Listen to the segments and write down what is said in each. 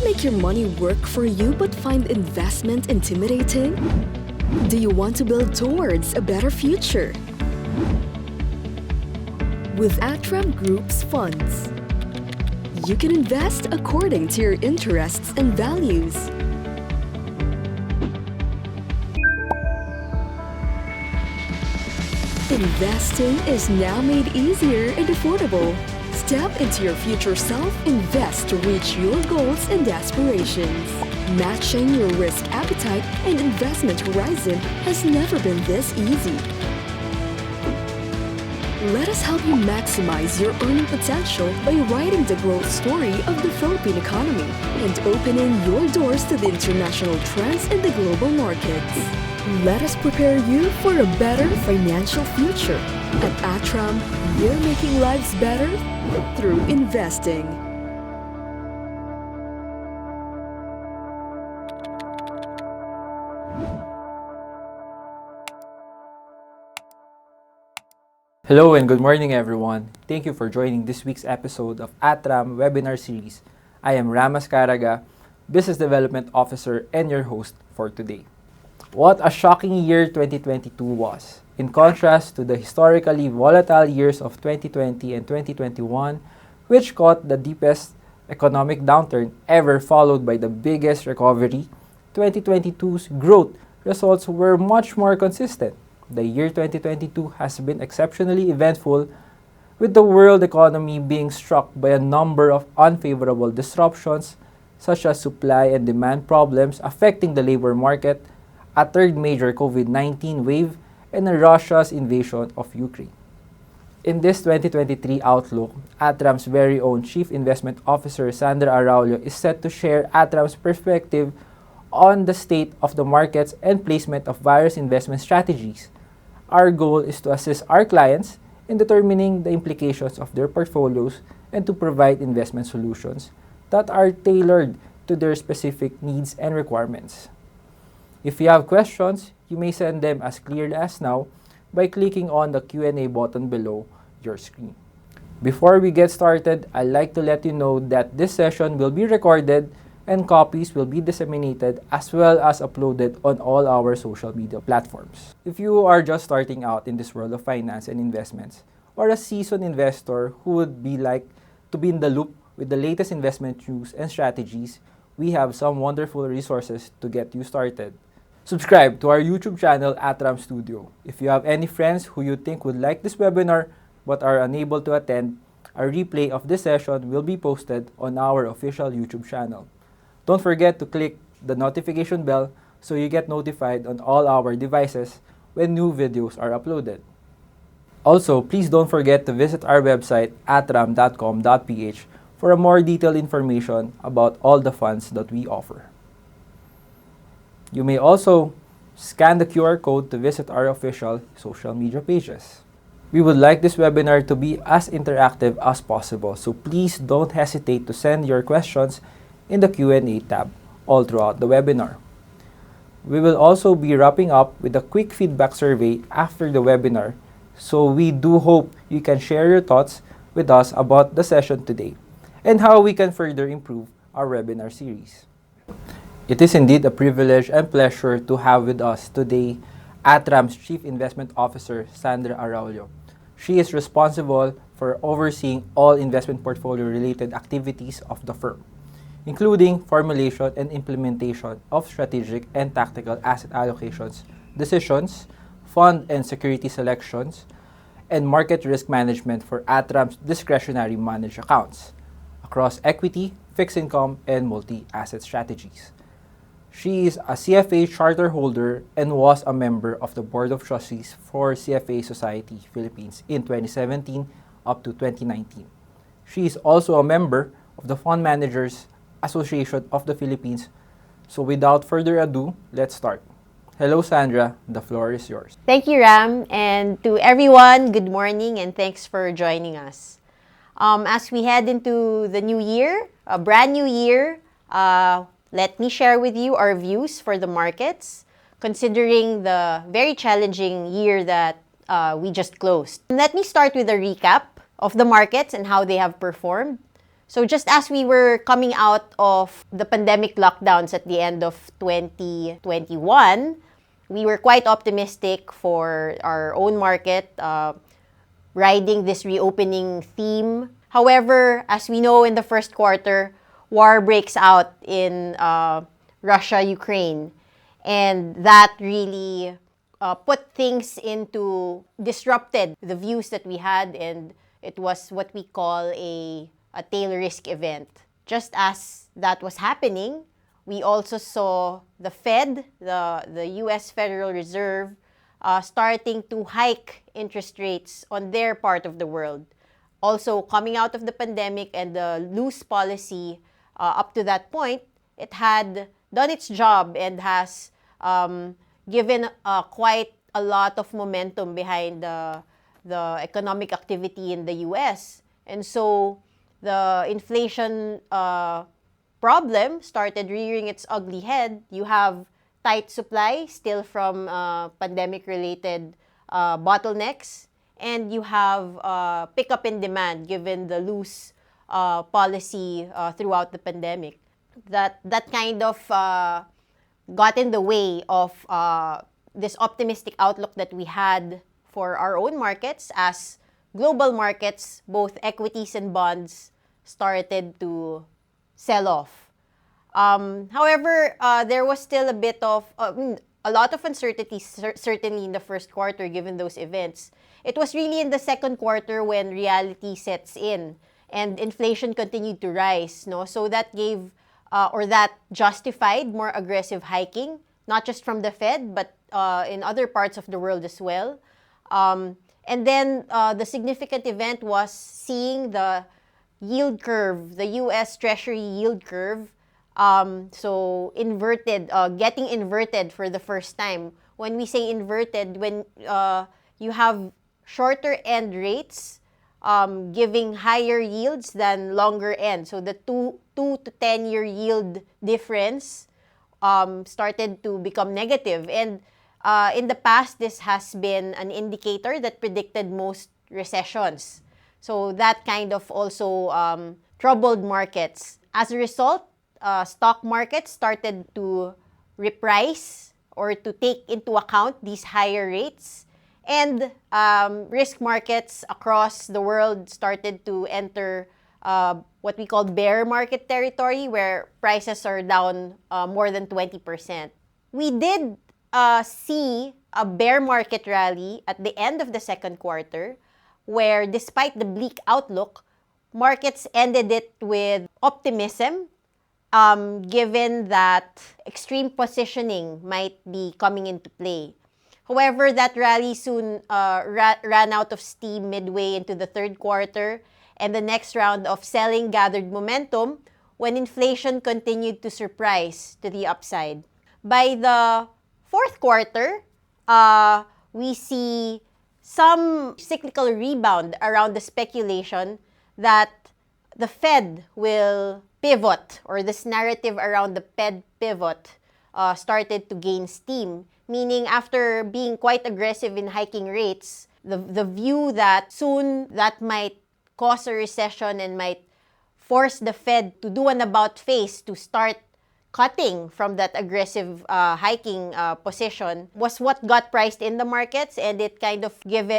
to make your money work for you but find investment intimidating? Do you want to build towards a better future? With Atram Group's funds, you can invest according to your interests and values. Investing is now made easier and affordable. Step into your future self, invest to reach your goals and aspirations. Matching your risk appetite and investment horizon has never been this easy. Let us help you maximize your earning potential by writing the growth story of the Philippine economy and opening your doors to the international trends in the global markets. Let us prepare you for a better financial future. At Atram, we're making lives better through investing. Hello and good morning everyone. Thank you for joining this week's episode of Atram webinar series. I am Ramas Caraga, Business Development Officer and your host for today. What a shocking year 2022 was. In contrast to the historically volatile years of 2020 and 2021, which caught the deepest economic downturn ever followed by the biggest recovery, 2022's growth results were much more consistent. The year 2022 has been exceptionally eventful, with the world economy being struck by a number of unfavorable disruptions such as supply and demand problems affecting the labor market, a third major COVID-19 wave, and Russia's invasion of Ukraine. In this 2023 outlook, Atram's very own Chief Investment Officer Alessandra Araullo is set to share Atram's perspective on the state of the markets and placement of various investment strategies. Our goal is to assist our clients in determining the implications of their portfolios and to provide investment solutions that are tailored to their specific needs and requirements. If you have questions, you may send them as clearly as now by clicking on the Q&A button below your screen. Before we get started, I'd like to let you know that this session will be recorded and copies will be disseminated as well as uploaded on all our social media platforms. If you are just starting out in this world of finance and investments, or a seasoned investor who would be like to be in the loop with the latest investment news and strategies, we have some wonderful resources to get you started. Subscribe to our YouTube channel, Atram Studio. If you have any friends who you think would like this webinar but are unable to attend, a replay of this session will be posted on our official YouTube channel. Don't forget to click the notification bell so you get notified on all our devices when new videos are uploaded. Also, please don't forget to visit our website, atram.com.ph, for a more detailed information about all the funds that we offer. You may also scan the QR code to visit our official social media pages. We would like this webinar to be as interactive as possible, so please don't hesitate to send your questions in the Q&A tab all throughout the webinar. We will also be wrapping up with a quick feedback survey after the webinar, so we do hope you can share your thoughts with us about the session today and how we can further improve our webinar series. It is indeed a privilege and pleasure to have with us today Atram's Chief Investment Officer, Alessandra Araullo. She is responsible for overseeing all investment portfolio-related activities of the firm, including formulation and implementation of strategic and tactical asset allocations, decisions, fund and security selections, and market risk management for Atram's discretionary managed accounts across equity, fixed income, and multi-asset strategies. She is a CFA charter holder and was a member of the Board of Trustees for CFA Society Philippines in 2017 up to 2019. She is also a member of the Fund Managers Association of the Philippines. So without further ado, let's start. Hello Sandra, the floor is yours. Thank you, Ram, and to everyone, good morning and thanks for joining us. As we head into the new year, a brand new year, let me share with you our views for the markets, considering the very challenging year that we just closed. Let me start with a recap of the markets and how they have performed. So just as we were coming out of the pandemic lockdowns at the end of 2021, we were quite optimistic for our own market, riding this reopening theme. However, as we know, in the first quarter, war breaks out in Russia, Ukraine, and that really disrupted the views that we had, and it was what we call a tail risk event. Just as that was happening, we also saw the Fed, the US Federal Reserve, starting to hike interest rates on their part of the world. Also, coming out of the pandemic and the loose policy up to that point, it had done its job and has given quite a lot of momentum behind the economic activity in the US. And so the inflation problem started rearing its ugly head. You have tight supply still from pandemic-related bottlenecks, and you have pickup in demand given the loose policy throughout the pandemic. That kind of got in the way of this optimistic outlook that we had for our own markets, as global markets, both equities and bonds, started to sell off. However, there was still a lot of uncertainty, certainly in the first quarter, given those events. It was really in the second quarter when reality sets in and inflation continued to rise. No? So that that justified more aggressive hiking, not just from the Fed, but in other parts of the world as well. And then the significant event was seeing the yield curve, the U.S. Treasury yield curve, getting inverted for the first time. When we say inverted, when you have shorter end rates giving higher yields than longer end. So the 2 to 10-year yield difference started to become negative. And in the past, this has been an indicator that predicted most recessions. So that kind of also troubled markets. As a result, stock markets started to reprice or to take into account these higher rates. And risk markets across the world started to enter what we call bear market territory, where prices are down more than 20%. We did see a bear market rally at the end of the second quarter, where despite the bleak outlook, markets ended it with optimism, given that extreme positioning might be coming into play. However, that rally soon ran out of steam midway into the third quarter, and the next round of selling gathered momentum when inflation continued to surprise to the upside. By the fourth quarter, we see some cyclical rebound around the speculation that the Fed will pivot, or this narrative around the Fed pivot started to gain steam. Meaning, after being quite aggressive in hiking rates, the view that soon that might cause a recession and might force the Fed to do an about-face to start cutting from that aggressive hiking position was what got priced in the markets, and it kind of gave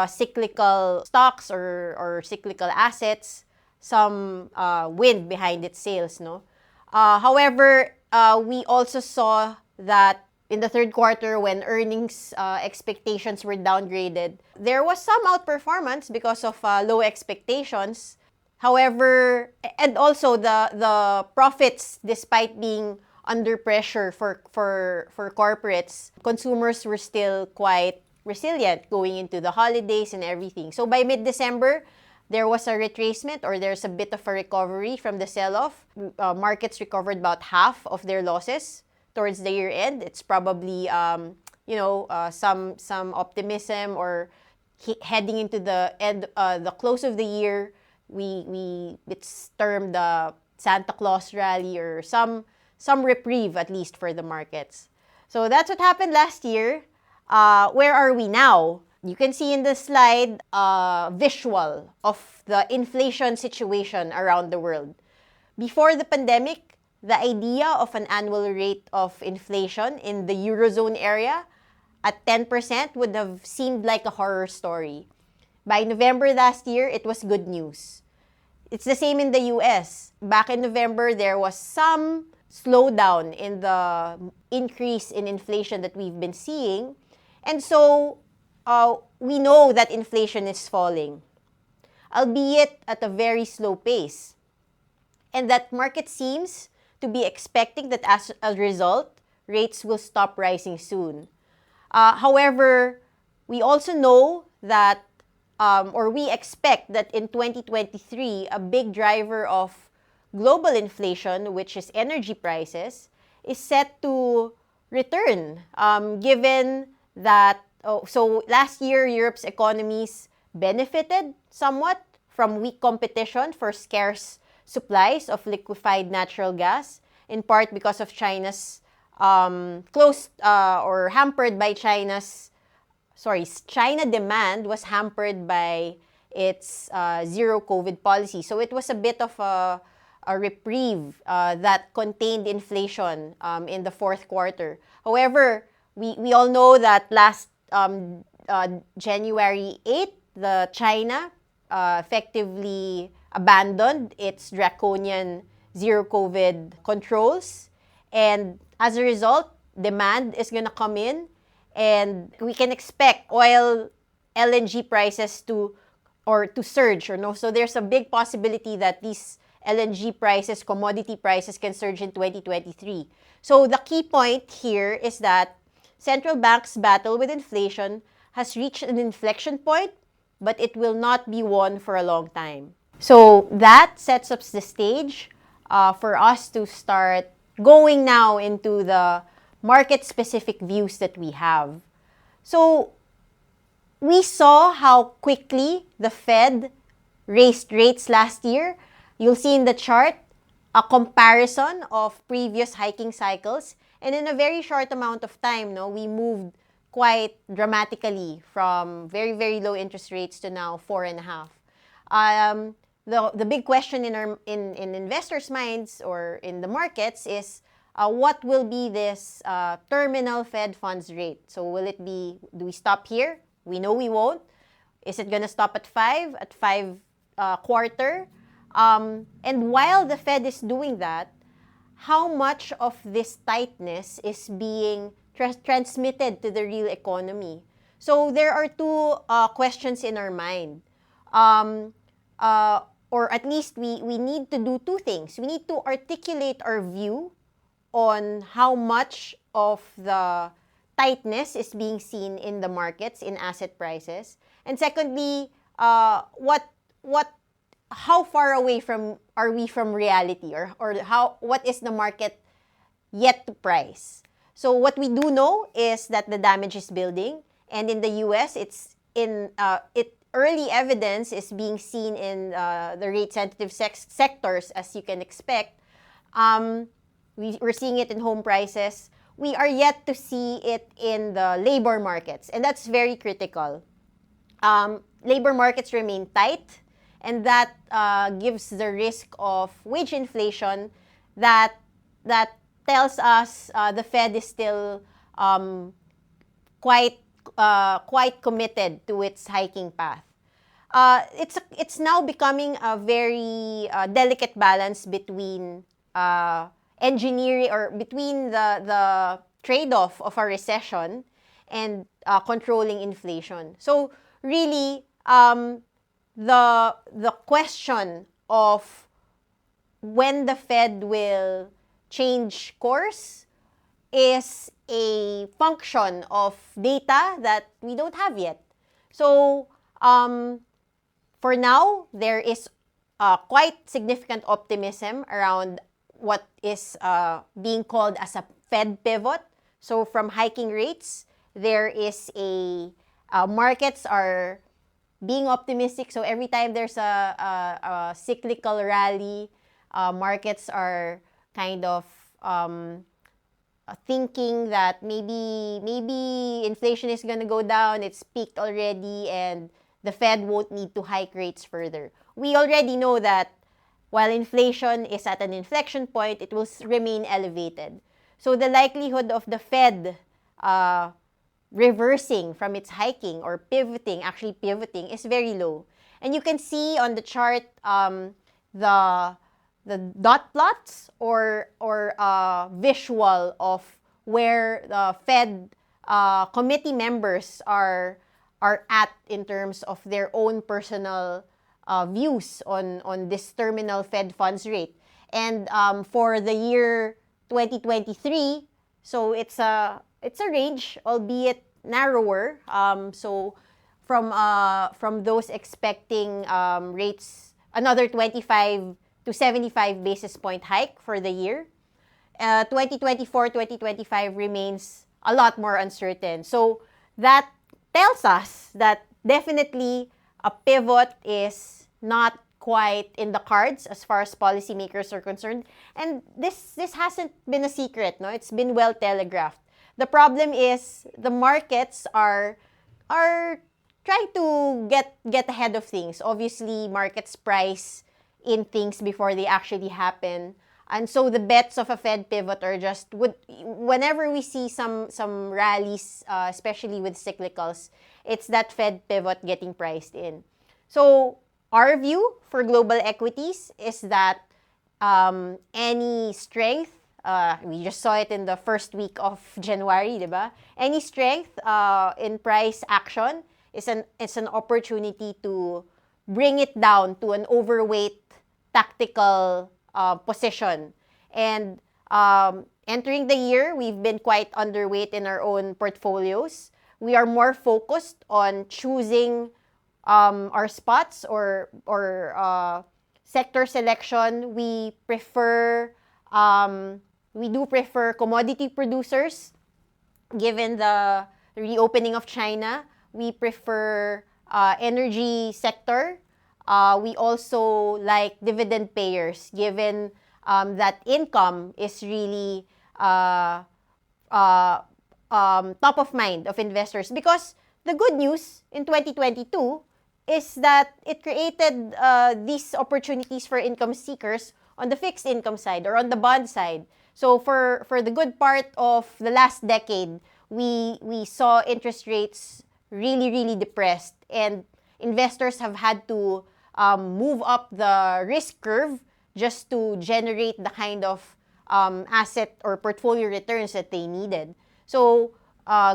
cyclical stocks or cyclical assets some wind behind its sails. No? However, we also saw that in the third quarter, when earnings expectations were downgraded, there was some outperformance because of low expectations. However, and also the profits, despite being under pressure for corporates, consumers were still quite resilient going into the holidays and everything. So by mid-December, there was a retracement, or there's a bit of a recovery from the sell-off. Markets recovered about half of their losses towards the year end. It's probably some optimism, or heading into the end, the close of the year. It's termed the Santa Claus rally, or some reprieve at least for the markets. So that's what happened last year. Where are we now? You can see in the slide a visual of the inflation situation around the world. Before the pandemic, the idea of an annual rate of inflation in the Eurozone area at 10% would have seemed like a horror story. By November last year, it was good news. It's the same in the US. Back in November, there was some slowdown in the increase in inflation that we've been seeing. And so, we know that inflation is falling, albeit at a very slow pace. And that market seems to be expecting that as a result, rates will stop rising soon. However, we also know that, or we expect that in 2023, a big driver of global inflation, which is energy prices, is set to return, given that, so last year, Europe's economies benefited somewhat from weak competition for scarce supplies of liquefied natural gas, in part because of China's closed or hampered by China demand was hampered by its zero COVID policy. So it was a bit of a reprieve that contained inflation in the fourth quarter. However, we all know that last January 8th, the China effectively abandoned its draconian zero COVID controls. And as a result, demand is going to come in, and we can expect oil, LNG prices to surge. So there's a big possibility that these LNG prices, commodity prices can surge in 2023. So the key point here is that central banks' battle with inflation has reached an inflection point, but it will not be won for a long time. So that sets up the stage for us to start going now into the market-specific views that we have. So we saw how quickly the Fed raised rates last year. You'll see in the chart a comparison of previous hiking cycles. And in a very short amount of time, we moved quite dramatically from very, very low interest rates to now 4.5. The big question in investors' minds or in the markets is what will be this terminal Fed funds rate? So do we stop here? We know we won't. Is it going to stop at 5 quarter? And while the Fed is doing that, how much of this tightness is being transmitted to the real economy? So there are two questions in our mind. Or at least we need to do two things. We need to articulate our view on how much of the tightness is being seen in the markets, in asset prices. And secondly, how far away are we from reality, or what is the market yet to price? So what we do know is that the damage is building, and in the US, early evidence is being seen in the rate-sensitive sectors, as you can expect. We're seeing it in home prices. We are yet to see it in the labor markets, and that's very critical. Labor markets remain tight, and that gives the risk of wage inflation that tells us the Fed is still quite committed to its hiking path. It's now becoming a very delicate balance between engineering, or between the trade-off of a recession and controlling inflation. So really, the question of when the Fed will change course is a function of data that we don't have yet. So for now, there is quite significant optimism around what is being called as a Fed pivot. So from hiking rates, there is markets are being optimistic. So every time there's a cyclical rally, markets are kind of thinking that maybe inflation is going to go down, it's peaked already, and the Fed won't need to hike rates further. We already know that while inflation is at an inflection point, it will remain elevated. So the likelihood of the Fed reversing from its hiking or actually pivoting, is very low. And you can see on the chart the dot plots or visual of where the Fed committee members are at in terms of their own personal views on this terminal Fed funds rate. And for the year 2023, so it's a range, albeit narrower. So from those expecting rates, another 25 to 75 basis point hike for the year, 2024, 2025 remains a lot more uncertain. So that tells us that definitely a pivot is not quite in the cards as far as policymakers are concerned. And this hasn't been a secret, no? It's been well telegraphed. The problem is the markets are trying to get ahead of things. Obviously, markets price in things before they actually happen. And so the bets of a Fed pivot are just, whenever we see some rallies, especially with cyclicals, it's that Fed pivot getting priced in. So our view for global equities is that any strength, we just saw it in the first week of January, diba? Any strength in price action is an opportunity to bring it down to an overweight tactical position. And entering the year, we've been quite underweight in our own portfolios. We are more focused on choosing our spots or sector selection. We do prefer commodity producers, given the reopening of China. We prefer energy sector. We also like dividend payers, given that income is really top of mind of investors. Because the good news in 2022 is that it created these opportunities for income seekers on the fixed income side or on the bond side. So for the good part of the last decade, we saw interest rates really, really depressed, and investors have had to move up the risk curve just to generate the kind of asset or portfolio returns that they needed. So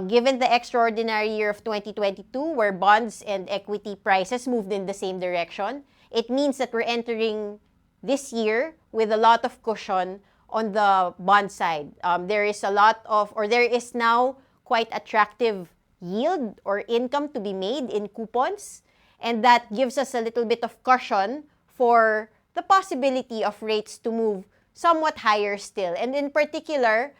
given the extraordinary year of 2022, where bonds and equity prices moved in the same direction, it means that we're entering this year with a lot of cushion on the bond side. There is now quite attractive yield or income to be made in coupons, and that gives us a little bit of cushion for the possibility of rates to move somewhat higher still. And in particular,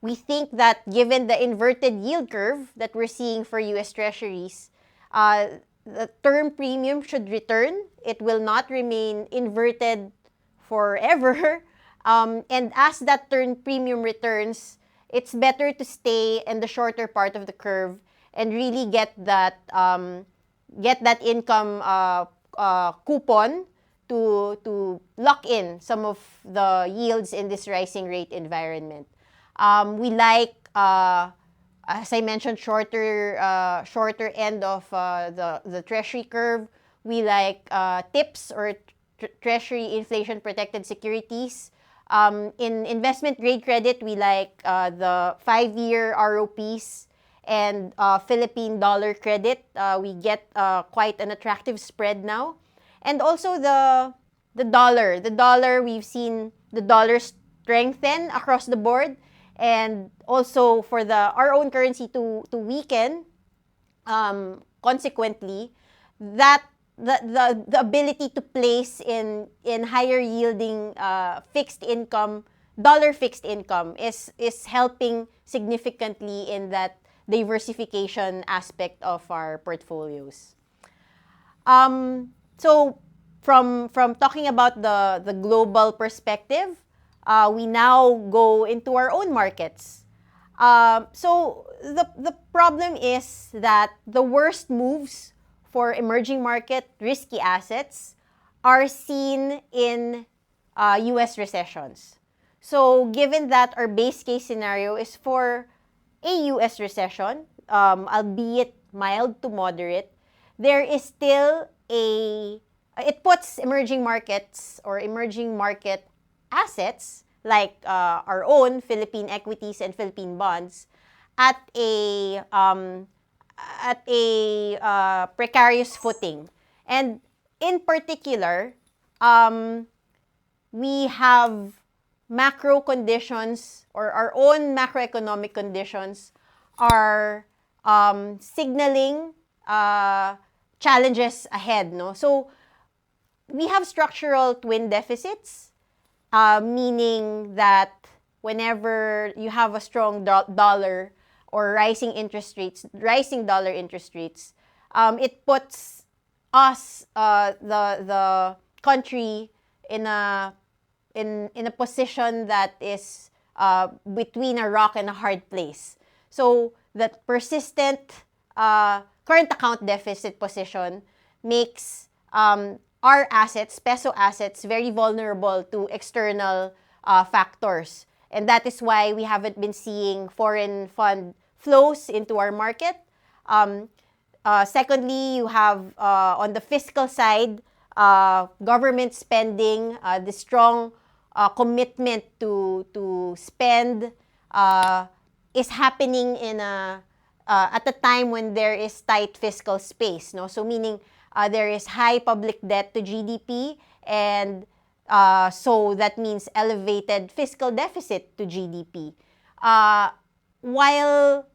we think that given the inverted yield curve that we're seeing for US Treasuries, the term premium should return. It will not remain inverted forever. And as that term premium returns, it's better to stay in the shorter part of the curve and really get that income coupon to lock in some of the yields in this rising rate environment. We like, as I mentioned, shorter end of the Treasury curve. We like TIPS or Treasury inflation protected securities. In investment grade credit, we like the 5-year ROPs and Philippine dollar credit. We get quite an attractive spread now. And also the dollar. The dollar, we've seen the dollar strengthen across the board, and also for our own currency to weaken. Consequently, that the ability to place in higher yielding fixed income, dollar fixed income is helping significantly in that diversification aspect of our portfolios. So from talking about the global perspective, we now go into our own markets. So the problem is that the worst moves for emerging market risky assets are seen in US recessions. So given that our base case scenario is for a US recession, albeit mild to moderate, there is still it puts emerging markets or emerging market assets like our own Philippine equities and Philippine bonds at a precarious footing. And in particular, we have macro conditions or our own macroeconomic conditions are signaling challenges ahead, no? So we have structural twin deficits, meaning that whenever you have a strong dollar or rising dollar interest rates, it puts us, the country, in a position that is between a rock and a hard place. So that persistent current account deficit position makes our assets, peso assets, very vulnerable to external factors. And that is why we haven't been seeing foreign fund flows into our market. Secondly, you have on the fiscal side, government spending, the strong commitment to spend is happening at a time when there is tight fiscal space, no? So meaning there is high public debt to GDP, and so that means elevated fiscal deficit to GDP. While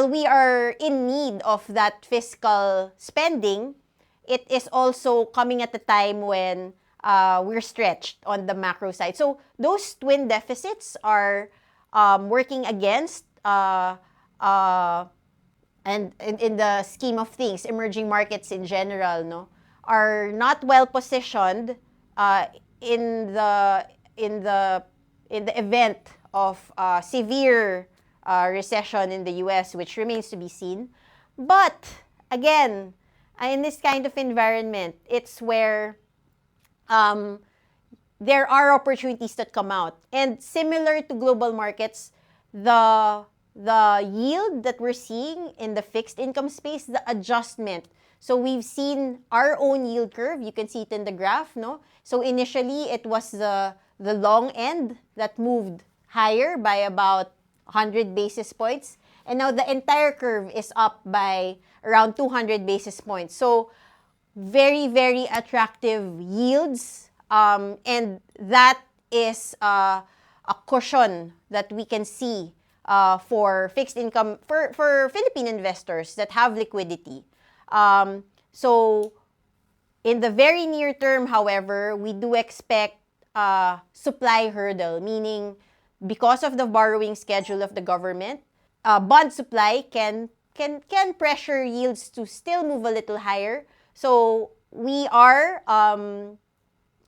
we are in need of that fiscal spending, it is also coming at a time when we're stretched on the macro side. So those twin deficits are working against and in the scheme of things, emerging markets in general, no, are not well positioned in the event of severe recession in the US, which remains to be seen. But again, in this kind of environment, it's where there are opportunities that come out. And similar to global markets, the yield that we're seeing in the fixed income space, the adjustment. So we've seen our own yield curve. You can see it in the graph, no? So initially, it was the long end that moved higher by about 100 basis points. And now the entire curve is up by around 200 basis points. So very, very attractive yields. And that is a cushion that we can see for fixed income, for Philippine investors that have liquidity. So in the very near term, however, we do expect supply hurdle, meaning because of the borrowing schedule of the government, bond supply can pressure yields to still move a little higher. So we are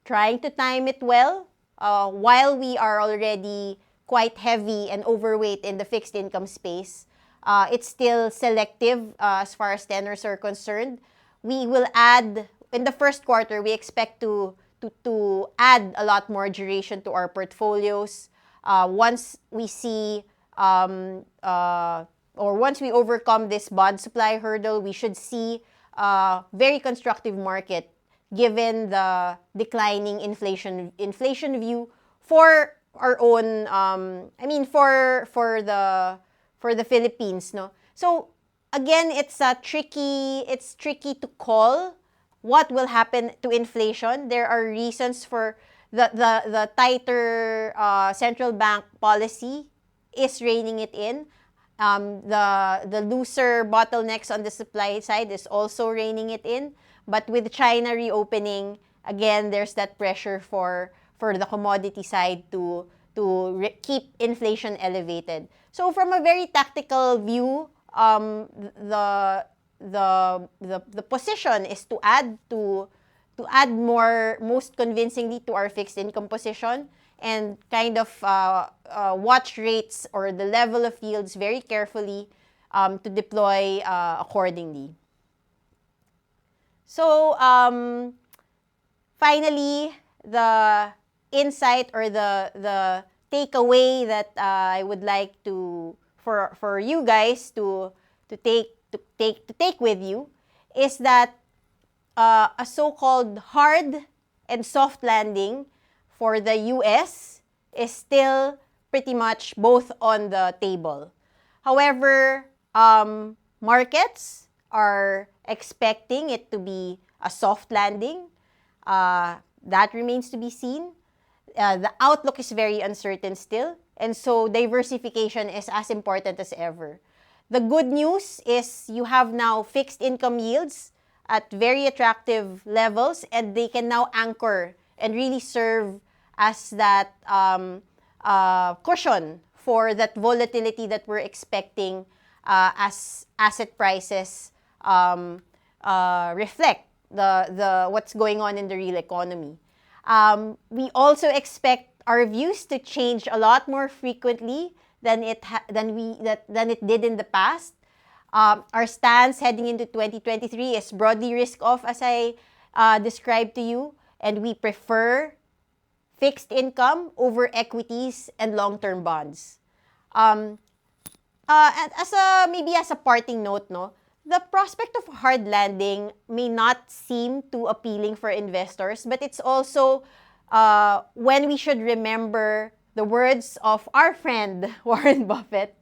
trying to time it well while we are already quite heavy and overweight in the fixed income space. It's still selective as far as tenors are concerned. We will add, in the first quarter, we expect to add a lot more duration to our portfolios. Once we see, or once we overcome this bond supply hurdle, we should see a very constructive market given the declining inflation view for our own, for the Philippines, no? So again, it's tricky to call what will happen to inflation. There are reasons for the tighter central bank policy is reining it in. The looser bottlenecks on the supply side is also reining it in. But with China reopening, again, there's that pressure for the commodity side to keep inflation elevated. So from a very tactical view, the position is to add more, most convincingly, to our fixed income position. and kind of watch rates or the level of yields very carefully to deploy accordingly. So, finally, the insight or the takeaway that I would like to for you guys to take with you is that a so-called hard and soft landing for the US is still pretty much both on the table. However, markets are expecting it to be a soft landing. That remains to be seen. The outlook is very uncertain still, and so diversification is as important as ever. The good news is you have now fixed income yields at very attractive levels, and they can now anchor and really serve as that cushion for that volatility that we're expecting as asset prices reflect the what's going on in the real economy. We also expect our views to change a lot more frequently than it did in the past. Our stance heading into 2023 is broadly risk-off, as I described to you, and we prefer fixed income over equities and long-term bonds. And as a parting note, no, the prospect of hard landing may not seem too appealing for investors, but it's also when we should remember the words of our friend Warren Buffett,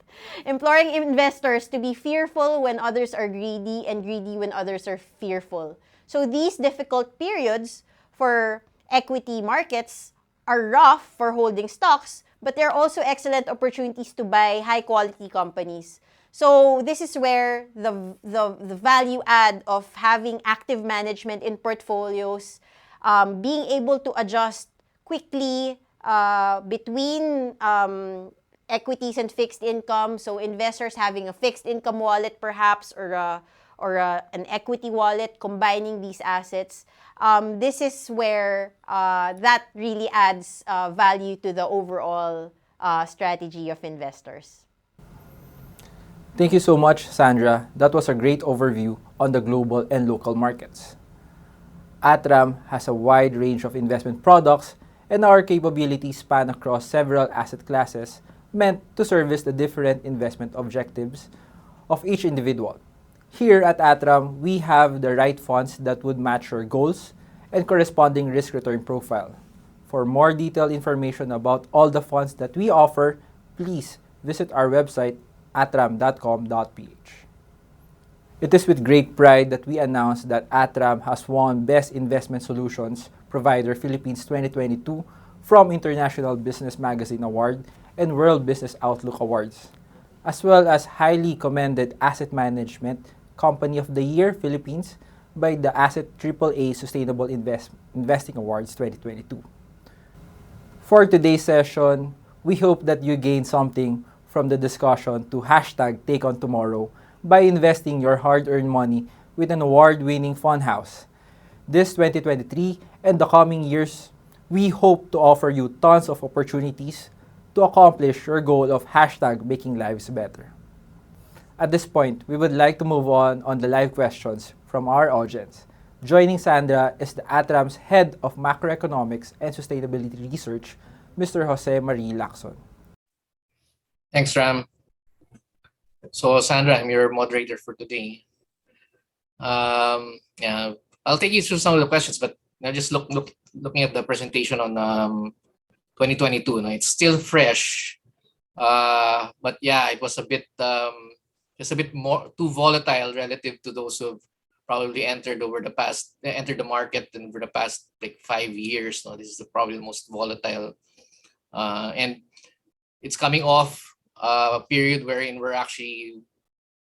imploring investors to be fearful when others are greedy and greedy when others are fearful. So these difficult periods for equity markets are rough for holding stocks, but they're also excellent opportunities to buy high-quality companies. So this is where the value add of having active management in portfolios, being able to adjust quickly between equities and fixed income. So investors having a fixed income wallet perhaps or an equity wallet, combining these assets. This is where that really adds value to the overall strategy of investors. Thank you so much, Sandra. That was a great overview on the global and local markets. Atram has a wide range of investment products, and our capabilities span across several asset classes meant to service the different investment objectives of each individual. Here at Atram, we have the right funds that would match your goals and corresponding risk-return profile. For more detailed information about all the funds that we offer, please visit our website atram.com.ph. It is with great pride that we announce that Atram has won Best Investment Solutions Provider Philippines 2022 from International Business Magazine Award and World Business Outlook Awards, as well as highly commended Asset Management Company of the Year Philippines by the Asset AAA Sustainable Investing Awards 2022. For today's session, we hope that you gain something from the discussion to hashtag Take On Tomorrow by investing your hard-earned money with an award-winning fund house. This 2023 and the coming years, we hope to offer you tons of opportunities to accomplish your goal of hashtag making lives better. At this point, we would like to move on the live questions from our audience. Joining Sandra is the Atram's Head of Macroeconomics and Sustainability Research, Mr. Jose Marie Lacson. Thanks, Ram. So, Sandra, I'm your moderator for today. Yeah, I'll take you through some of the questions, but just looking at the presentation on 2022. No, it's still fresh, but yeah, it was a bit just a bit more too volatile relative to those who've probably entered the market over the past like 5 years. No, this is probably the most volatile, and it's coming off a period wherein we're actually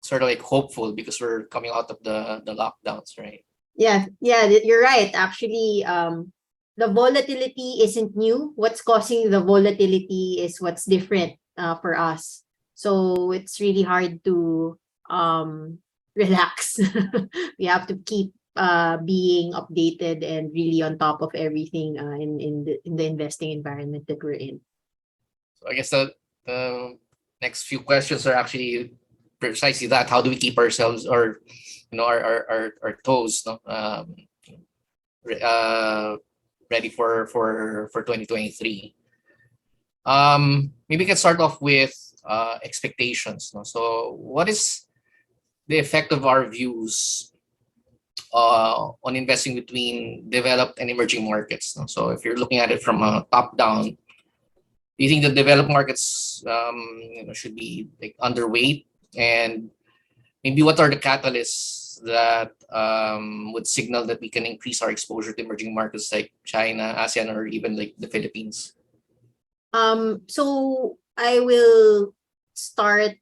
sort of like hopeful because we're coming out of the lockdowns, right? Yeah, you're right. Actually, the volatility isn't new. What's causing the volatility is what's different for us. So it's really hard to relax. We have to keep being updated and really on top of everything in the investing environment that we're in. So I guess the next few questions are actually precisely that. How do we keep ourselves, or our toes, ready for 2023? Maybe we can start off with expectations. No? So what is the effect of our views on investing between developed and emerging markets? No? So if you're looking at it from a top down, do you think the developed markets should be like underweight? And maybe what are the catalysts that would signal that we can increase our exposure to emerging markets like China, ASEAN, or even like the Philippines? So I will start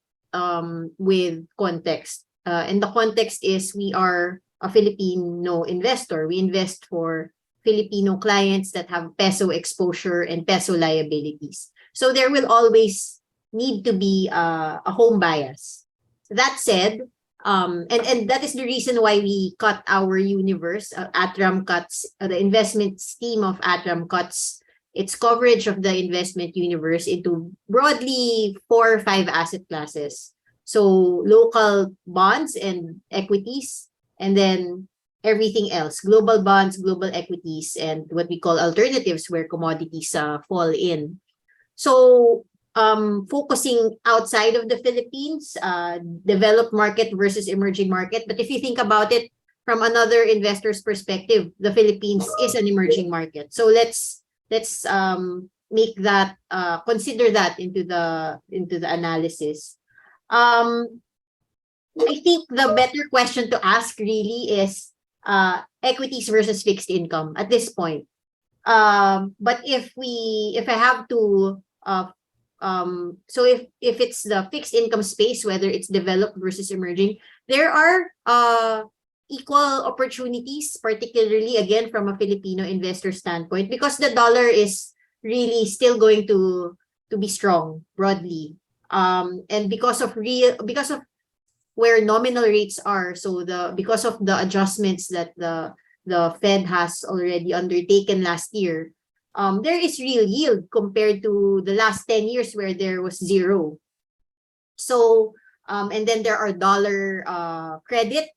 with context. And the context is we are a Filipino investor. We invest for Filipino clients that have peso exposure and peso liabilities. So there will always need to be a home bias. That said, and that is the reason why we cut our universe. Atram cuts, the investment team of Atram cuts its coverage of the investment universe into broadly 4 or 5 asset classes. So local bonds and equities, and then everything else, global bonds, global equities, and what we call alternatives where commodities fall in. So focusing outside of the Philippines, developed market versus emerging market. But if you think about it from another investor's perspective, the Philippines is an emerging market. So let's make that consider that into the analysis. I think the better question to ask really is equities versus fixed income at this point. But if I have to so if it's the fixed income space, whether it's developed versus emerging, there are equal opportunities, particularly again from a Filipino investor standpoint, because the dollar is really still going to be strong broadly. And because of where nominal rates are, so because of the adjustments that the Fed has already undertaken last year, there is real yield compared to the last 10 years where there was zero. So and then there are dollar credit,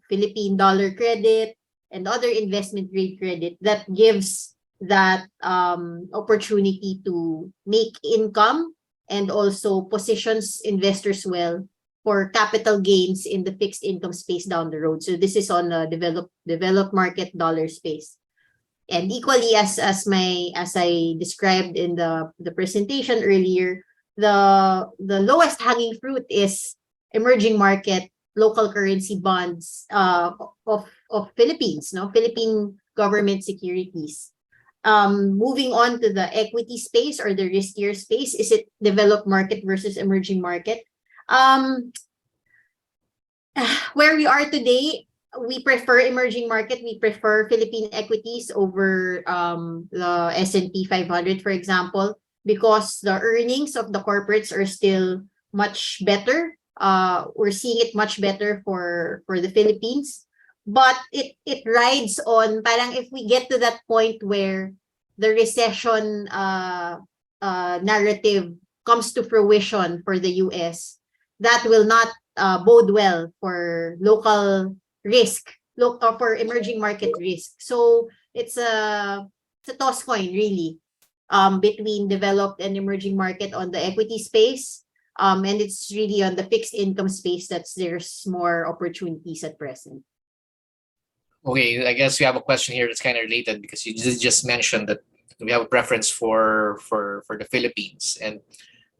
Philippine dollar credit and other investment grade credit that gives that opportunity to make income and also positions investors well for capital gains in the fixed income space down the road. So this is on the developed market dollar space. And equally as I described in the presentation earlier, the lowest hanging fruit is emerging market local currency bonds of Philippines, Philippine government securities. Moving on to the equity space or the riskier space, is it developed market versus emerging market? Where we are today, we prefer emerging market. We prefer Philippine equities over the S&P 500, for example, because the earnings of the corporates are still much better. We're seeing it much better for the Philippines. But it rides on, parang if we get to that point where the recession narrative comes to fruition for the US, that will not bode well for local risk, for emerging market risk. So it's a toss coin really between developed and emerging market on the equity space. And it's really on the fixed income space there's more opportunities at present. Okay, I guess we have a question here that's kind of related because you just mentioned that we have a preference for the Philippines, and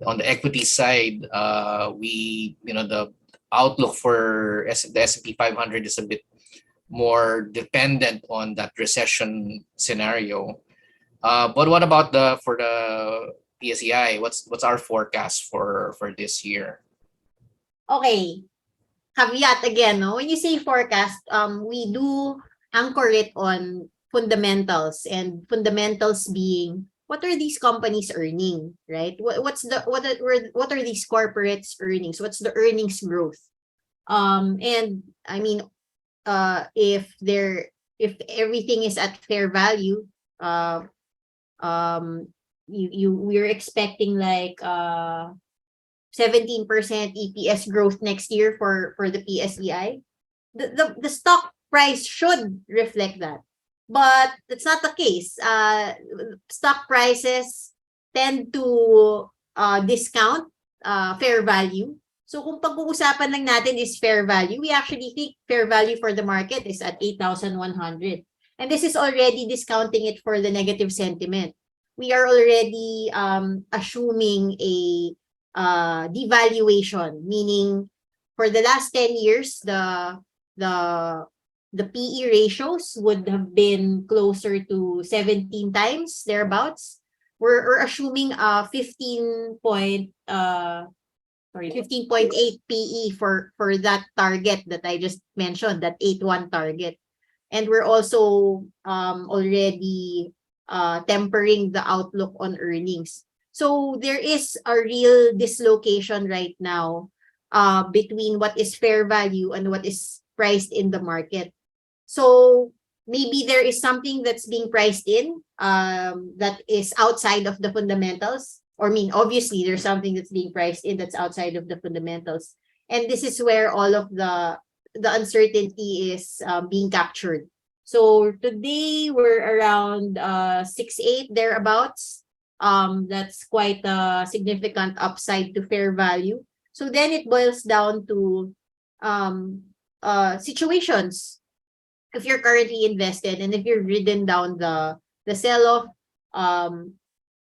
on the equity side, the outlook for the S&P 500 is a bit more dependent on that recession scenario. But what about for the PSEI? What's our forecast for this year? Okay. Caveat again, when you say forecast, we do anchor it on fundamentals, and fundamentals being what are these companies earning, right? What are these corporates earnings? What's the earnings growth? And I mean, if everything is at fair value, we're expecting like 17% EPS growth next year for the PSEI. The stock price should reflect that, but that's not the case. Stock prices tend to discount fair value. So kung pag-uusapan lang natin is fair value, we actually think fair value for the market is at 8,100. And this is already discounting it for the negative sentiment. We are already assuming a devaluation, meaning for the last 10 years, the PE ratios would have been closer to 17 times, thereabouts. We're assuming 15.8 PE for that target that I just mentioned, that 8.1 target. And we're also already tempering the outlook on earnings. So there is a real dislocation right now between what is fair value and what is priced in the market. So maybe there is something that's being priced in that is outside of the fundamentals. Or I mean, obviously, there's something that's being priced in that's outside of the fundamentals. And this is where all of the uncertainty is being captured. So today we're around 6.8 thereabouts. That's quite a significant upside to fair value. So then it boils down to situations. If you're currently invested and if you're ridden down the sell-off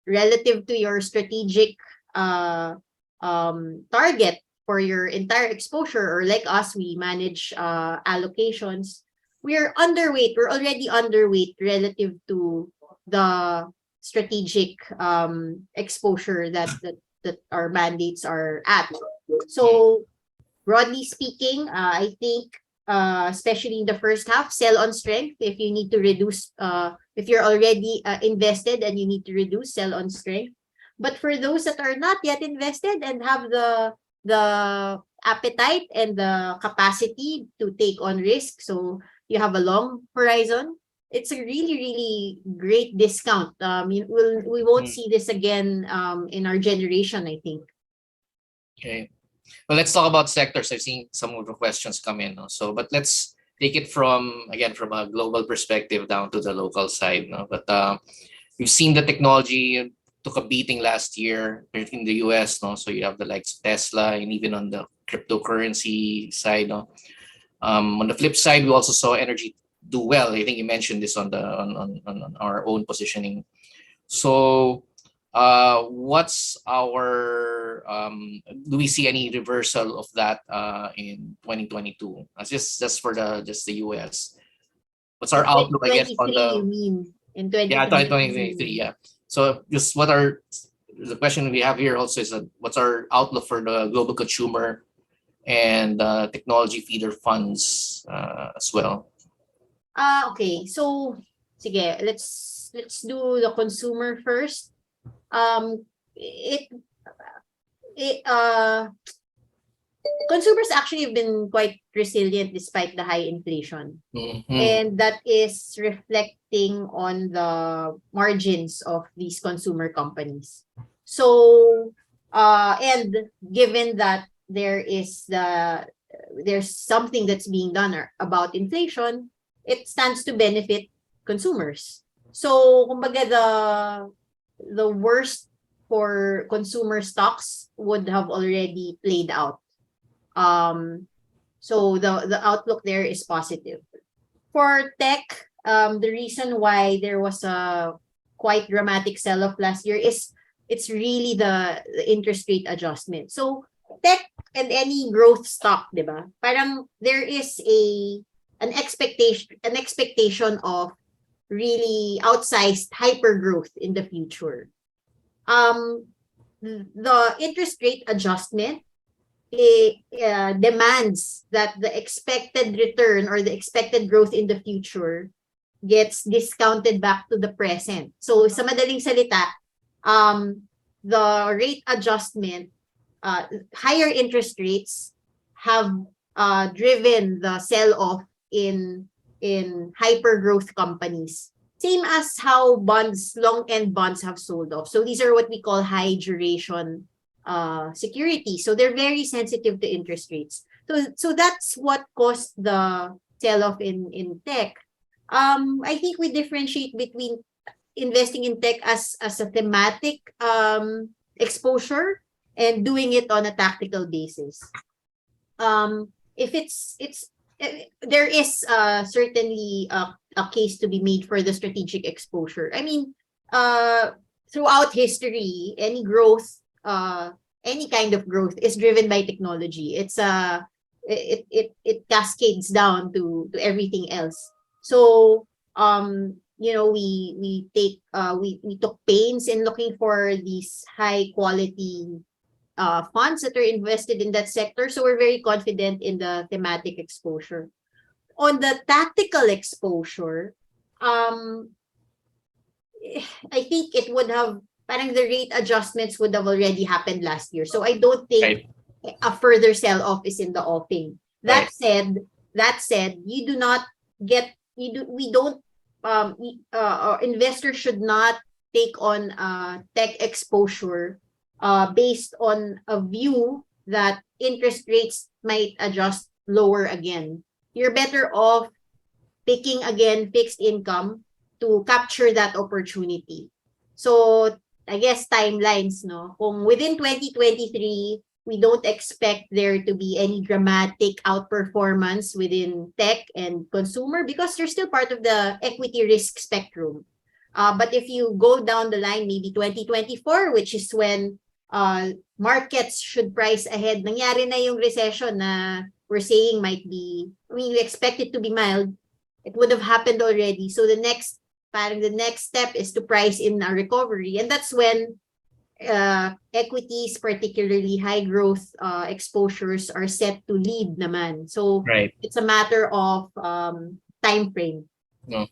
relative to your strategic target for your entire exposure, or like us, we manage allocations. We're underweight. We're already underweight relative to the strategic exposure that our mandates are at. So broadly speaking, I think especially in the first half, sell on strength. If you need to reduce, if you're already invested and you need to reduce, sell on strength. But for those that are not yet invested and have the appetite and the capacity to take on risk, so you have a long horizon, it's a really, really great discount. We won't see this again in our generation, I think. Okay. Well, let's talk about sectors. I've seen some of the questions come in. So, but let's take it from a global perspective down to the local side. But we've seen the technology took a beating last year in the US. So you have the likes of Tesla, and even on the cryptocurrency side. On the flip side, we also saw energy do well. I think you mentioned this on our own positioning. So what's our do we see any reversal of that in 2022? Just for the US. What's our outlook, I guess, on the you mean in 2023? Yeah. So just what are the question we have here also is what's our outlook for the global consumer and technology feeder funds as well? Okay. So sige, let's do the consumer first. Consumers actually have been quite resilient despite the high inflation. And that is reflecting on the margins of these consumer companies. So and given that there's something that's being done about inflation, it stands to benefit consumers. So kumbaga the worst for consumer stocks would have already played out. So the outlook there is positive. For tech, the reason why there was a quite dramatic sell-off last year is it's really the interest rate adjustment. So tech and any growth stock, diba? Parang there is an expectation of really outsized hyper growth in the future. The interest rate adjustment demands that the expected return or the expected growth in the future gets discounted back to the present. So sa madaling salita, the rate adjustment, higher interest rates have driven the sell-off in hyper growth companies. Same as how bonds, long end bonds have sold off. So these are what we call high duration securities. So they're very sensitive to interest rates. So that's what caused the sell-off in tech. I think we differentiate between investing in tech as a thematic exposure and doing it on a tactical basis. If there is certainly a case to be made for the strategic exposure. I mean, throughout history, any growth, any kind of growth is driven by technology. It cascades down to everything else. So we took pains in looking for these high quality funds that are invested in that sector. So we're very confident in the thematic exposure. On the tactical exposure, I think it would have, parang the rate adjustments would have already happened last year. So I don't think a further sell-off is in the offing. That said, you do not get, investors should not take on tech exposure based on a view that interest rates might adjust lower again. You're better off picking again fixed income to capture that opportunity. So I guess timelines, no? Kung within 2023, we don't expect there to be any dramatic outperformance within tech and consumer because they're still part of the equity risk spectrum. But if you go down the line, maybe 2024, which is when markets should price ahead, nangyari na yung recession na we're saying might be, we expect it to be mild. It would have happened already. So the next step is to price in a recovery. And that's when equities, particularly high growth exposures, are set to lead naman. So it's a matter of time frame. No.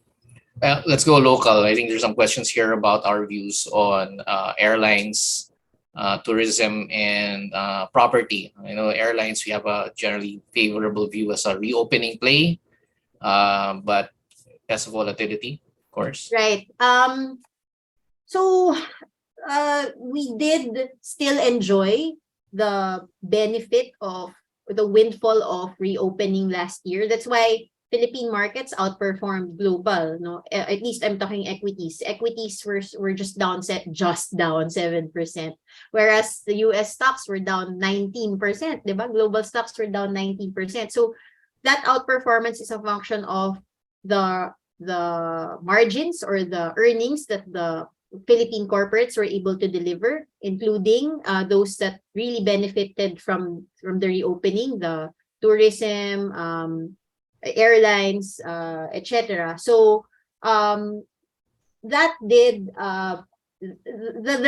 Let's go local. I think there's some questions here about our views on airlines, tourism, and property. I know airlines, we have a generally favorable view as a reopening play, but has volatility, of course. Right. So we did still enjoy the benefit of the windfall of reopening last year. That's why Philippine markets outperformed global. No, at least I'm talking equities. Equities were just down 7%, whereas the U.S. stocks were down 19%. Diba? Global stocks were down 19%. So that outperformance is a function of the margins or the earnings that the Philippine corporates were able to deliver, including those that really benefited from the reopening, the tourism, airlines, etc. So that did the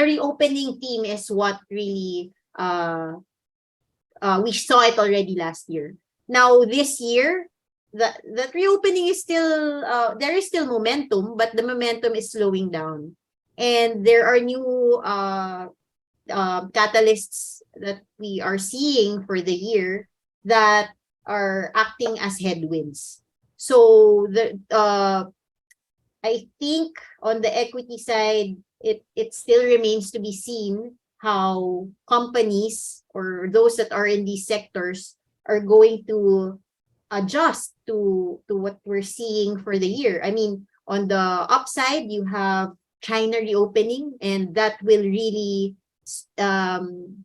reopening theme is what really we saw it already last year. Now this year, the reopening is still there is still momentum, but the momentum is slowing down, and there are new catalysts that we are seeing for the year that are acting as headwinds. So I think on the equity side, it still remains to be seen how companies or those that are in these sectors are going to adjust to what we're seeing for the year. I mean, on the upside, you have China reopening, and that will really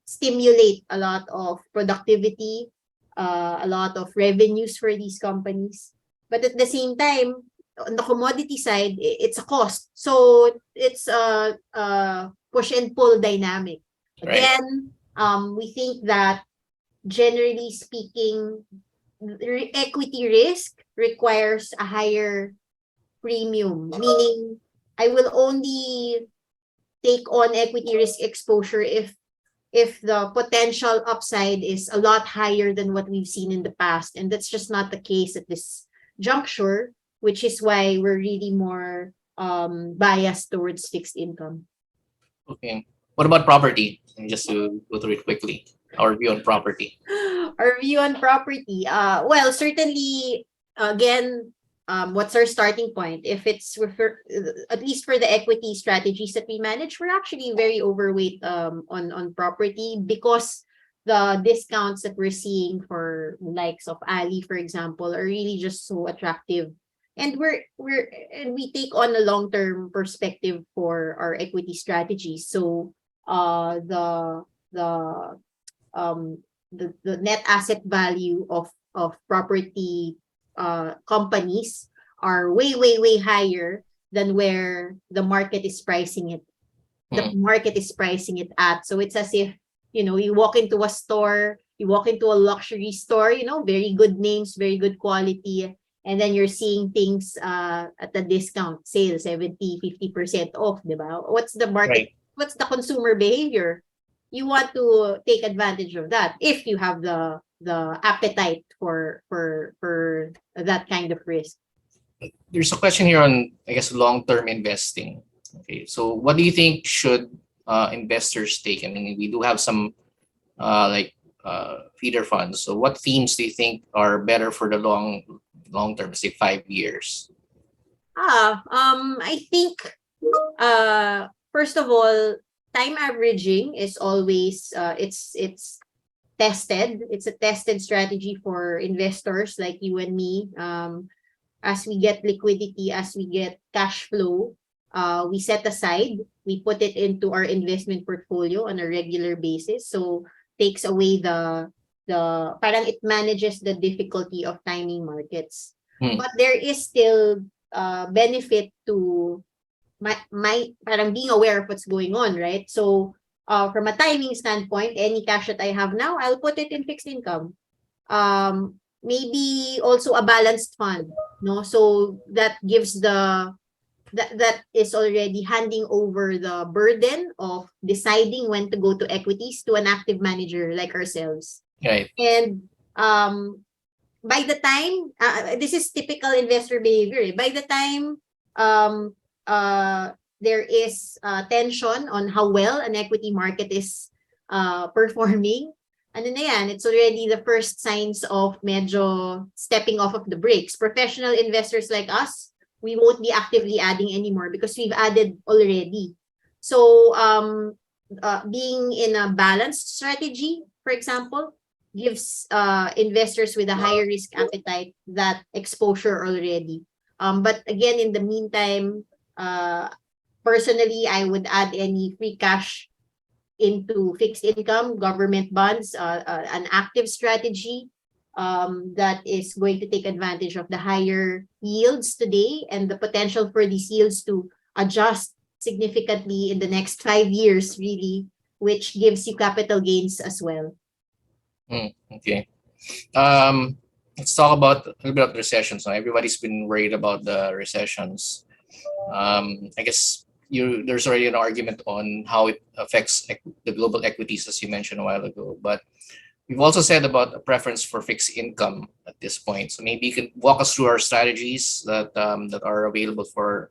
stimulate a lot of productivity, a lot of revenues for these companies. But at the same time, on the commodity side, it's a cost. So it's a push and pull dynamic. Again, we think that generally speaking, equity risk requires a higher premium, meaning I will only take on equity risk exposure if the potential upside is a lot higher than what we've seen in the past. And that's just not the case at this juncture, which is why we're really more biased towards fixed income. Okay. What about property? And just to go through it quickly. Our view on property. Our view on property. Well, certainly again, what's our starting point? If it's at least for the equity strategies that we manage, we're actually very overweight on property, because the discounts that we're seeing for likes of Ali, for example, are really just so attractive. And we take on a long-term perspective for our equity strategies. So the um the net asset value of property companies are way higher than where the market is pricing it. The market is pricing it at. So it's as if, you walk into a store, you walk into a luxury store, very good names, very good quality, and then you're seeing things at a discount sale, 70-50% off, diba? What's the market? Right. What's the consumer behavior? You want to take advantage of that if you have the appetite for that kind of risk. There's a question here on, I guess, long-term investing. Okay, so what do you think should investors take? I mean, we do have some feeder funds. So what themes do you think are better for the long term, say 5 years? I think first of all, time averaging is always it's tested. It's a tested strategy for investors like you and me. As we get liquidity, as we get cash flow, we set aside, we put it into our investment portfolio on a regular basis. So takes away the parang it manages the difficulty of timing markets. But there is still benefit to my parang being aware of what's going on, right? So from a timing standpoint, any cash that I have now, I'll put it in fixed income. Maybe also a balanced fund, no? So that gives that is already handing over the burden of deciding when to go to equities to an active manager like ourselves. Right. And by the time this is typical investor behavior, by the time there is tension on how well an equity market is performing, ano na yan, it's already the first signs of medyo stepping off of the brakes. Professional investors like us, we won't be actively adding anymore because we've added already. So being in a balanced strategy, for example, gives investors with a higher risk appetite that exposure already. But again, in the meantime, personally, I would add any free cash into fixed income, government bonds, an active strategy that is going to take advantage of the higher yields today and the potential for these yields to adjust significantly in the next 5 years, really, which gives you capital gains as well. Okay. Let's talk about a little bit of recessions. Now, everybody's been worried about the recessions. I guess there's already an argument on how it affects the global equities, as you mentioned a while ago. But we've also said about a preference for fixed income at this point. So maybe you can walk us through our strategies that are available for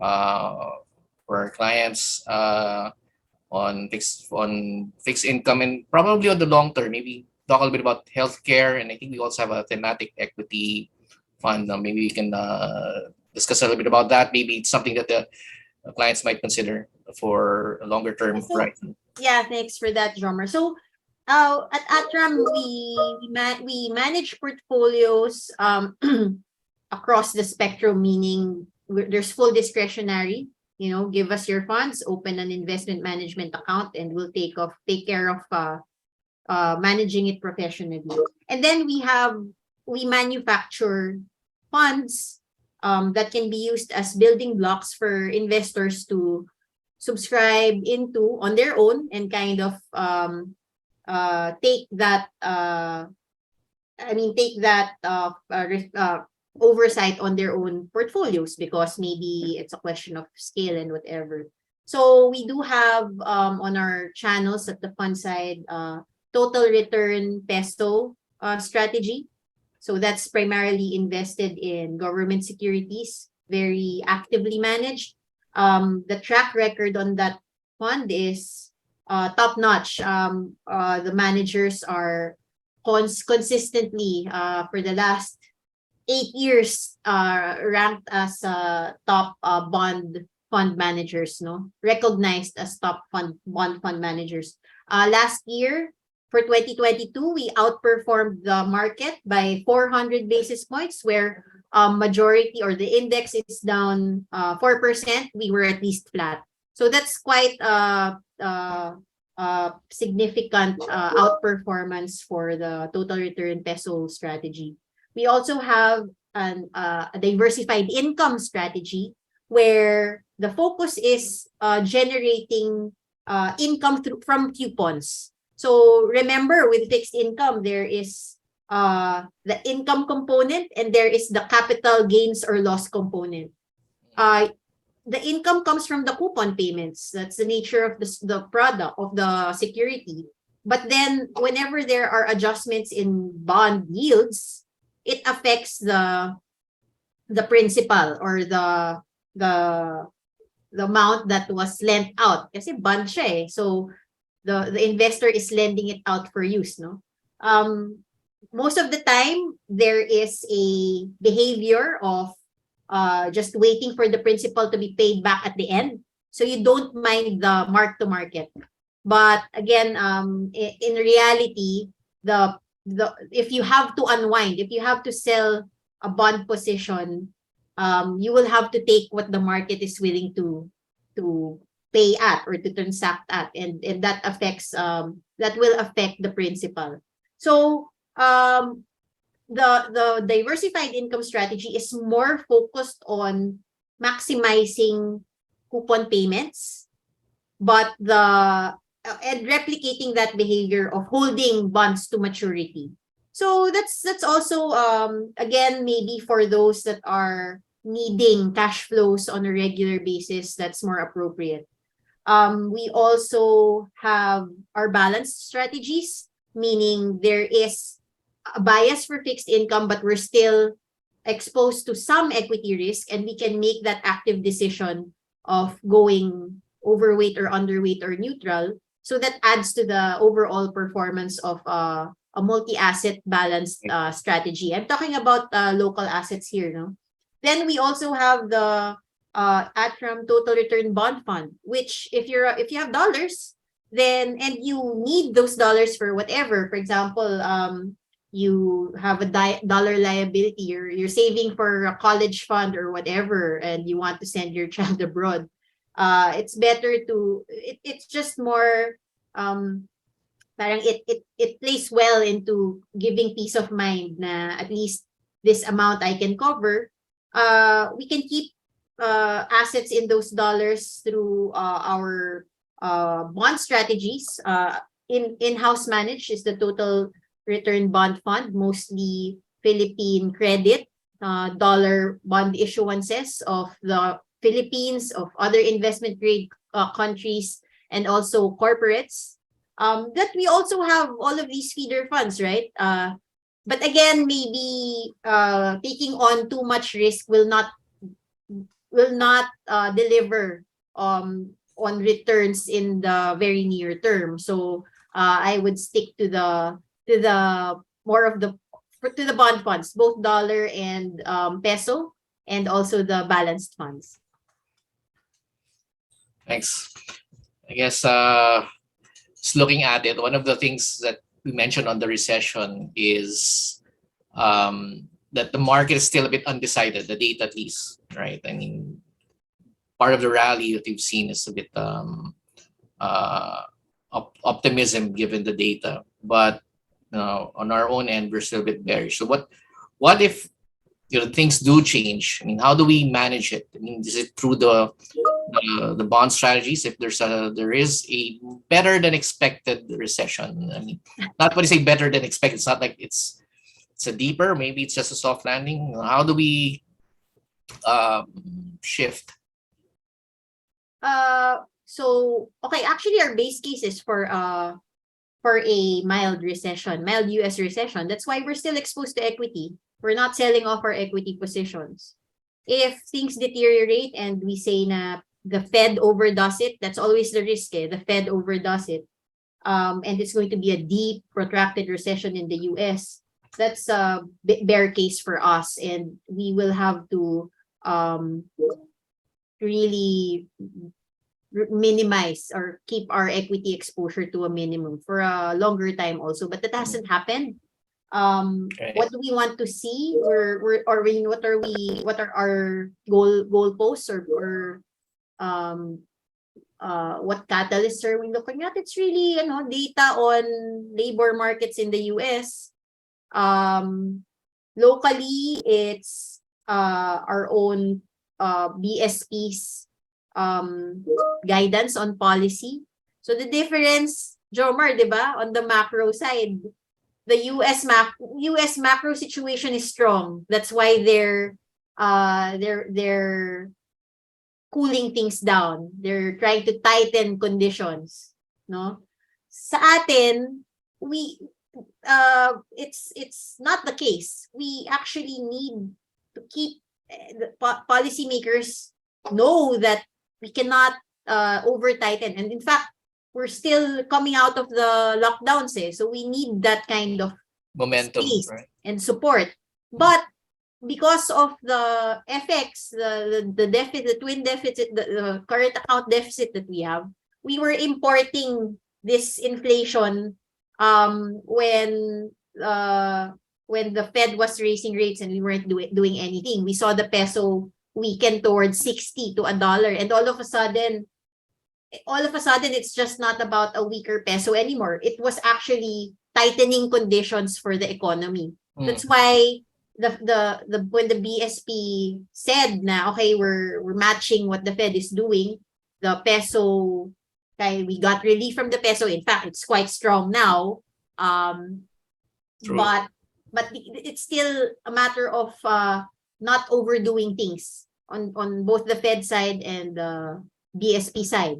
our clients on fixed income and probably on the long term. Maybe talk a little bit about healthcare, and I think we also have a thematic equity fund. Maybe we can discuss a little bit about that. Maybe it's something that the clients might consider for a longer term horizon. Yeah, thanks for that, Drummer. So at Atram, we manage portfolios across the spectrum, meaning there's full discretionary. Give us your funds, open an investment management account, and we'll take care of managing it professionally. And then we manufacture funds that can be used as building blocks for investors to subscribe into on their own and kind of take that oversight on their own portfolios, because maybe it's a question of scale and whatever. So we do have on our channels at the fund side total return peso strategy. So that's primarily invested in government securities, very actively managed. The track record on that fund is top notch. The managers are consistently for the last 8 years ranked as top bond fund managers, no? Recognized as top bond fund managers. Last year, for 2022, we outperformed the market by 400 basis points, where majority or the index is down 4%. We were at least flat. So that's quite significant outperformance for the total return peso strategy. We also have a diversified income strategy where the focus is generating income from coupons. So remember, with fixed income, there is the income component and there is the capital gains or loss component. The income comes from the coupon payments. That's the nature of the product of the security. But then whenever there are adjustments in bond yields, it affects the principal or the amount that was lent out. Kasi bond siya eh. So the investor is lending it out for use, no? Most of the time there is a behavior of just waiting for the principal to be paid back at the end. So you don't mind the mark to market. But again, in reality, if you have to unwind, if you have to sell a bond position, you will have to take what the market is willing to pay at or to transact at, and that affects that will affect the principal. So the diversified income strategy is more focused on maximizing coupon payments, but and replicating that behavior of holding bonds to maturity. So that's also again, maybe for those that are needing cash flows on a regular basis, that's more appropriate. We also have our balanced strategies, meaning there is a bias for fixed income, but we're still exposed to some equity risk, and we can make that active decision of going overweight or underweight or neutral. So that adds to the overall performance of a multi-asset balanced strategy. I'm talking about local assets here, no? Then we also have the Atram Total Return Bond Fund, which if you have dollars, then and you need those dollars for whatever. For example, you have a dollar liability, you're saving for a college fund or whatever, and you want to send your child abroad. It's better to it's just more parang it plays well into giving peace of mind na at least this amount I can cover. We can keep assets in those dollars through our bond strategies. In-house managed is the Total Return Bond Fund, mostly Philippine credit, dollar bond issuances of the Philippines, of other investment grade countries, and also corporates. That we also have all of these feeder funds, right? But again, maybe taking on too much risk will not deliver on returns in the very near term. So I would stick to the more of the bond funds, both dollar and peso, and also the balanced funds. Thanks. I guess just looking at it, one of the things that we mentioned on the recession is that the market is still a bit undecided, the data at least, right? I mean, part of the rally that we've seen is a bit optimism given the data, but on our own end, we're still a bit bearish. So what if things do change? I mean, how do we manage it? I mean, is it through the bond strategies? If there is a better than expected recession, I mean, not when you say better than expected, it's not like it's a deeper, maybe it's just a soft landing. How do we shift? So okay, actually our base case is for a mild recession, mild US recession. That's why we're still exposed to equity. We're not selling off our equity positions. If things deteriorate and we say na the Fed overdoes it, that's always the risk. The Fed overdoes it. And it's going to be a deep, protracted recession in the US. bear case for us, and we will have to really minimize or keep our equity exposure to a minimum for a longer time also. But that hasn't happened. What do we want to see? What are our goalposts, or what catalysts are we looking at? It's really, data on labor markets in the US. Locally, it's our own BSP's guidance on policy. So the difference, Jomar, di ba, on the macro side, the US macro situation is strong. That's why they're cooling things down. They're trying to tighten conditions, no? Sa atin, it's not the case. We actually need to keep the policymakers know that we cannot over tighten, and in fact we're still coming out of the lockdowns, so we need that kind of momentum, space, right, and support. But because of the FX, the deficit, the twin deficit, the current account deficit that we have, we were importing this inflation when the Fed was raising rates and we weren't doing anything. We saw the peso weaken towards 60 to $1, and all of a sudden it's just not about a weaker peso anymore. It was actually tightening conditions for the economy. That's why when the BSP said na okay, we're matching what the Fed is doing, the peso, we got relief from the peso. In fact, it's quite strong now. But it's still a matter of not overdoing things on both the Fed side and the BSP side.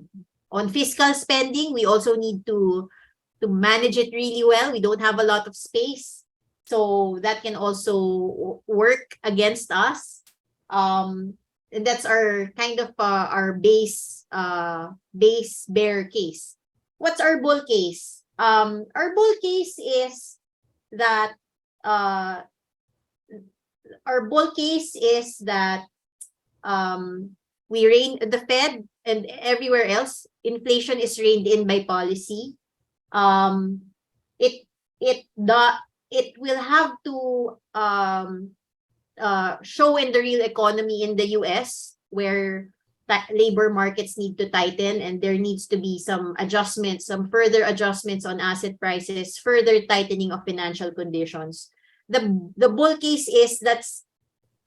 On fiscal spending, we also need to manage it really well. We don't have a lot of space, so that can also work against us. And that's our kind of our base bear case. What's our bull case? Our bull case is that the Fed and everywhere else, inflation is reined in by policy. It will have to show in the real economy in the US, where labor markets need to tighten, and there needs to be some further adjustments on asset prices, further tightening of financial conditions. The bull case is that's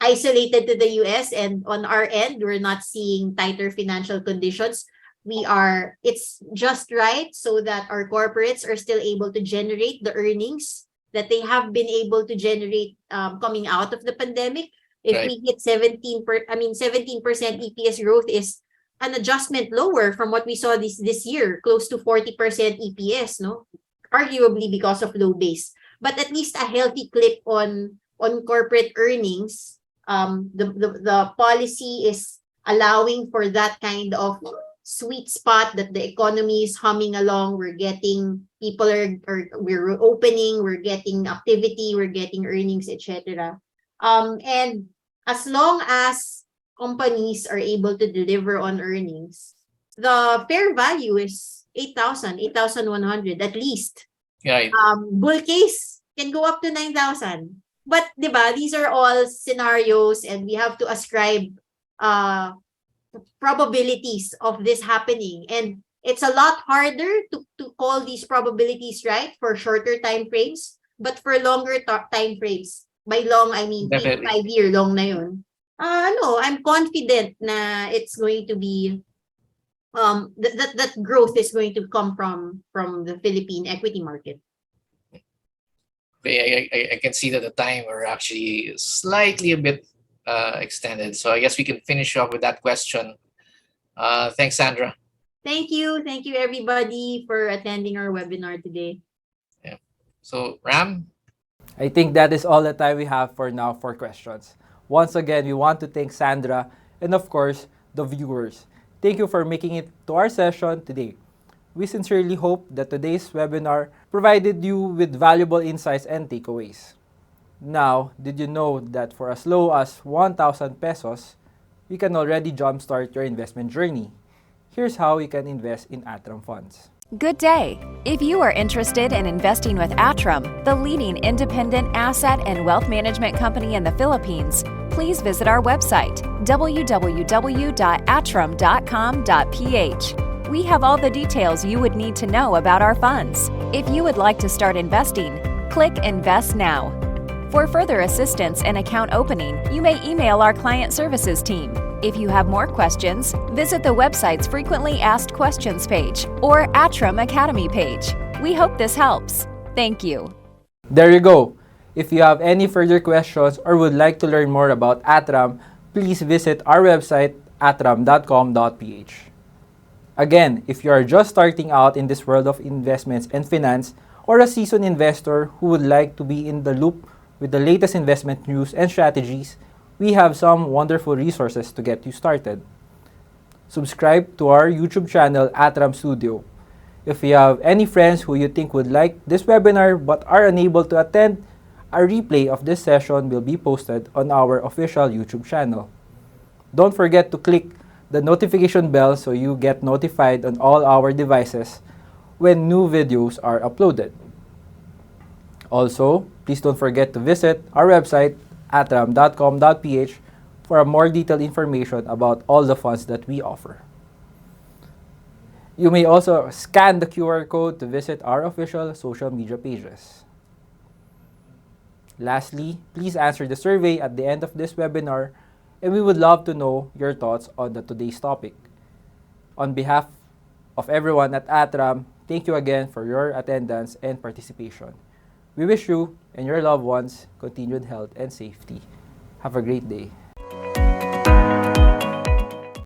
isolated to the US, and on our end, we're not seeing tighter financial conditions. It's just right so that our corporates are still able to generate the earnings that they have been able to generate coming out of the pandemic. If we hit 17% EPS growth is an adjustment lower from what we saw this year, close to 40% EPS, no? Arguably because of low base, but at least a healthy clip on corporate earnings. The policy is allowing for that kind of sweet spot that the economy is humming along. We're getting we're opening, we're getting activity, we're getting earnings, etc. And as long as companies are able to deliver on earnings, the fair value is 8,100 at least. Right. Bull case can go up to 9,000. But diba, these are all scenarios, and we have to ascribe probabilities of this happening. And it's a lot harder to call these probabilities right for shorter time frames, but for longer time frames. By long, I mean 5-year long na yun. I'm confident na it's going to be that growth is going to come from the Philippine equity market. I can see that the time are actually slightly a bit extended, so I guess we can finish off with that question. Thanks, Sandra. Thank you everybody for attending our webinar today. Yeah. So Ram, I think that is all the time we have for now for questions. Once again, we want to thank Sandra and of course the viewers. Thank you for making it to our session today. We sincerely hope that today's webinar provided you with valuable insights and takeaways. Now, did you know that for as low as 1,000 pesos, you can already jumpstart your investment journey? Here's how you can invest in Atram funds. Good day! If you are interested in investing with Atram, the leading independent asset and wealth management company in the Philippines, please visit our website, www.atram.com.ph. We have all the details you would need to know about our funds. If you would like to start investing, click Invest Now. For further assistance and account opening, you may email our client services team. If you have more questions, visit the website's Frequently Asked Questions page or Atram Academy page. We hope this helps. Thank you. There you go. If you have any further questions or would like to learn more about Atram, please visit our website atram.com.ph. Again, if you are just starting out in this world of investments and finance, or a seasoned investor who would like to be in the loop with the latest investment news and strategies, we have some wonderful resources to get you started. Subscribe to our YouTube channel, Atram Studio. If you have any friends who you think would like this webinar but are unable to attend, a replay of this session will be posted on our official YouTube channel. Don't forget to click the notification bell so you get notified on all our devices when new videos are uploaded. Also, please don't forget to visit our website, atram.com.ph, for a more detailed information about all the funds that we offer. You may also scan the QR code to visit our official social media pages. Lastly, please answer the survey at the end of this webinar, and we would love to know your thoughts on today's topic. On behalf of everyone at Atram, thank you again for your attendance and participation. We wish you and your loved ones continued health and safety. Have a great day.